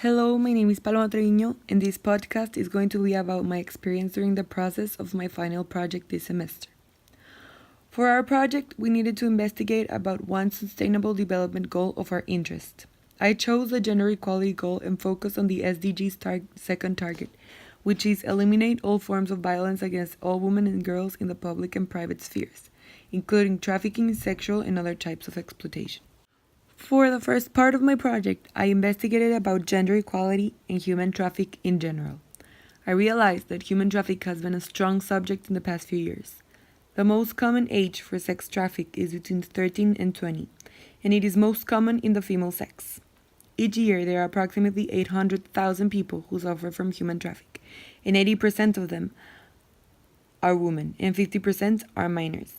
Hello, my name is Paloma Treviño, and this podcast is going to be about my experience during the process of my final project this semester. For our project, we needed to investigate about one sustainable development goal of our interest. I chose the gender equality goal and focused on the SDG's second target, which is eliminate all forms of violence against all women and girls in the public and private spheres, including trafficking, sexual, and other types of exploitation. For the first part of my project, I investigated about gender equality and human traffic in general. I realized that human traffic has been a strong subject in the past few years. The most common age for sex traffic is between 13 and 20, and it is most common in the female sex. Each year, there are approximately 800,000 people who suffer from human traffic, and 80% of them are women, and 50% are minors.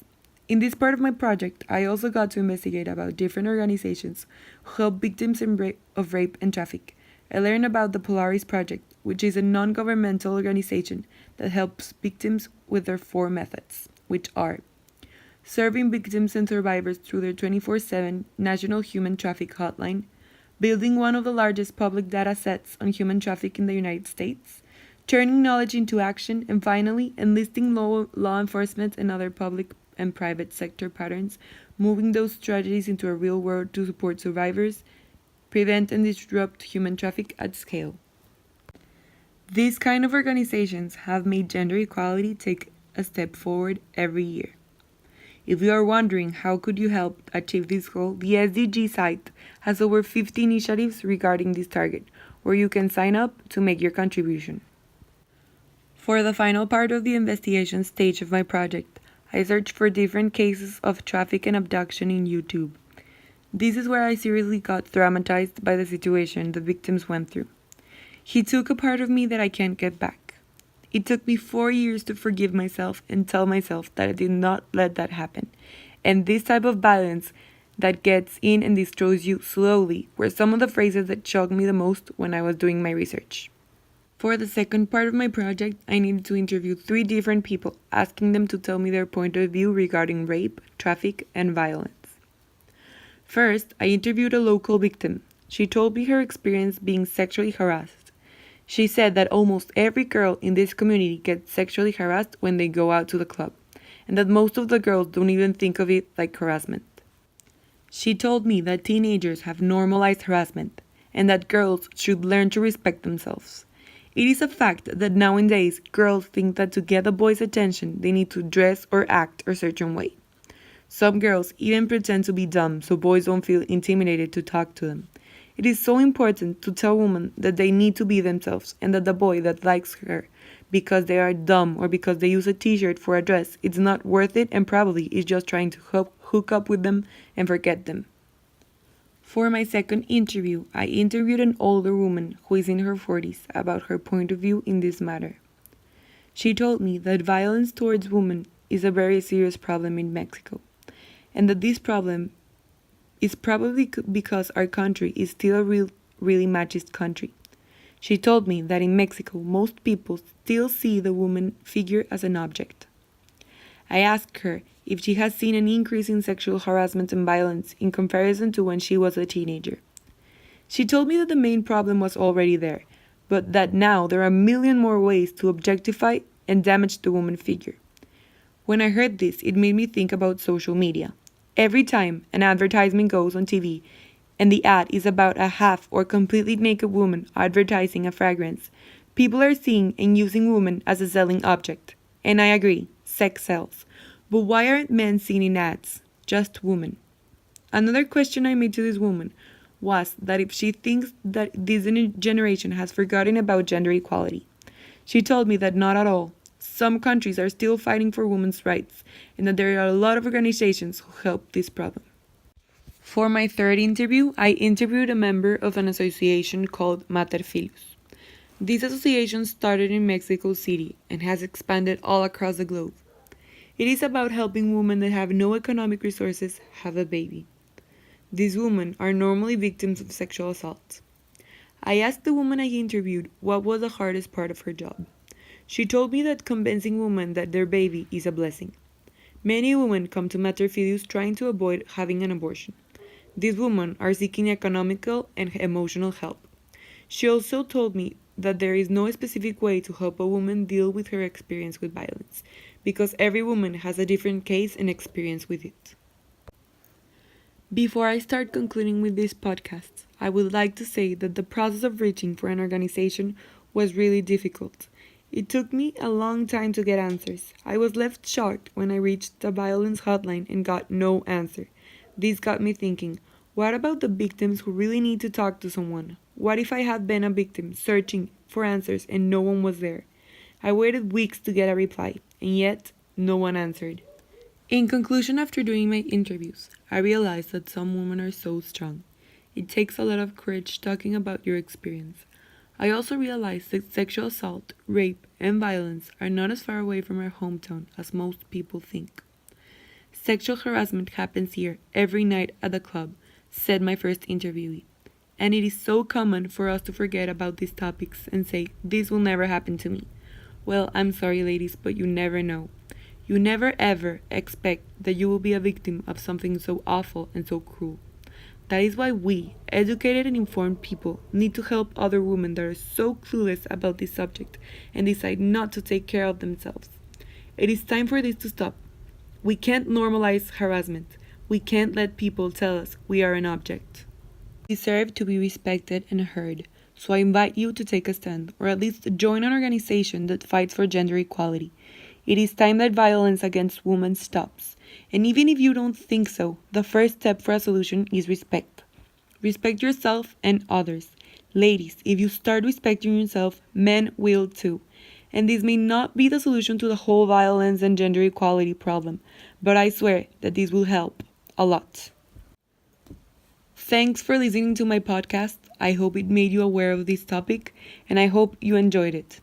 In this part of my project, I also got to investigate about different organizations who help victims of rape and traffic. I learned about the Polaris Project, which is a non-governmental organization that helps victims with their 4 methods, which are serving victims and survivors through their 24/7 National Human Traffic Hotline, building one of the largest public data sets on human traffic in the United States, turning knowledge into action, and finally, enlisting law enforcement and other public and private sector patterns, moving those strategies into a real world to support survivors, prevent and disrupt human traffic at scale. These kind of organizations have made gender equality take a step forward every year. If you are wondering how could you help achieve this goal, the SDG site has over 50 initiatives regarding this target, where you can sign up to make your contribution. For the final part of the investigation stage of my project, I searched for different cases of traffic and abduction in YouTube. This is where I seriously got traumatized by the situation the victims went through. He took a part of me that I can't get back. It took me 4 years to forgive myself and tell myself that I did not let that happen. And this type of violence that gets in and destroys you slowly were some of the phrases that shocked me the most when I was doing my research. For the second part of my project, I needed to interview 3 different people, asking them to tell me their point of view regarding rape, traffic, and violence. First, I interviewed a local victim. She told me her experience being sexually harassed. She said that almost every girl in this community gets sexually harassed when they go out to the club, and that most of the girls don't even think of it like harassment. She told me that teenagers have normalized harassment, and that girls should learn to respect themselves. It is a fact that nowadays girls think that to get a boy's attention they need to dress or act a certain way. Some girls even pretend to be dumb so boys don't feel intimidated to talk to them. It is so important to tell women that they need to be themselves and that the boy that likes her because they are dumb or because they use a t-shirt for a dress, it's not worth it and probably is just trying to hook up with them and forget them. For my second interview, I interviewed an older woman who is in her 40s about her point of view in this matter. She told me that violence towards women is a very serious problem in Mexico, and that this problem is probably because our country is still a really machist country. She told me that in Mexico, most people still see the woman figure as an object. I asked her if she has seen an increase in sexual harassment and violence in comparison to when she was a teenager. She told me that the main problem was already there, but that now there are a million more ways to objectify and damage the woman figure. When I heard this, it made me think about social media. Every time an advertisement goes on TV and the ad is about a half or completely naked woman advertising a fragrance, people are seeing and using women as a selling object. And I agree, sex sells. But why aren't men seen in ads? Just women. Another question I made to this woman was that if she thinks that this generation has forgotten about gender equality. She told me that not at all. Some countries are still fighting for women's rights, and that there are a lot of organizations who help this problem. For my third interview, I interviewed a member of an association called Mater Filius. This association started in Mexico City and has expanded all across the globe. It is about helping women that have no economic resources have a baby. These women are normally victims of sexual assault. I asked the woman I interviewed what was the hardest part of her job. She told me that convincing women that their baby is a blessing. Many women come to Mater Filius trying to avoid having an abortion. These women are seeking economical and emotional help. She also told me that there is no specific way to help a woman deal with her experience with violence, because every woman has a different case and experience with it. Before I start concluding with this podcast, I would like to say that the process of reaching for an organization was really difficult. It took me a long time to get answers. I was left shocked when I reached the violence hotline and got no answer. This got me thinking, what about the victims who really need to talk to someone? What if I had been a victim searching for answers and no one was there? I waited weeks to get a reply, and yet no one answered. In conclusion, after doing my interviews, I realized that some women are so strong. It takes a lot of courage talking about your experience. I also realized that sexual assault, rape, and violence are not as far away from our hometown as most people think. Sexual harassment happens here every night at the club, said my first interviewee. And it is so common for us to forget about these topics and say, this will never happen to me. Well, I'm sorry, ladies, but you never know. You never ever expect that you will be a victim of something so awful and so cruel. That is why we, educated and informed people, need to help other women that are so clueless about this subject and decide not to take care of themselves. It is time for this to stop. We can't normalize harassment. We can't let people tell us we are an object. We deserve to be respected and heard, so I invite you to take a stand, or at least join an organization that fights for gender equality. It is time that violence against women stops. And even if you don't think so, the first step for a solution is respect. Respect yourself and others. Ladies, if you start respecting yourself, men will too. And this may not be the solution to the whole violence and gender equality problem, but I swear that this will help a lot. Thanks for listening to my podcast. I hope it made you aware of this topic, and I hope you enjoyed it.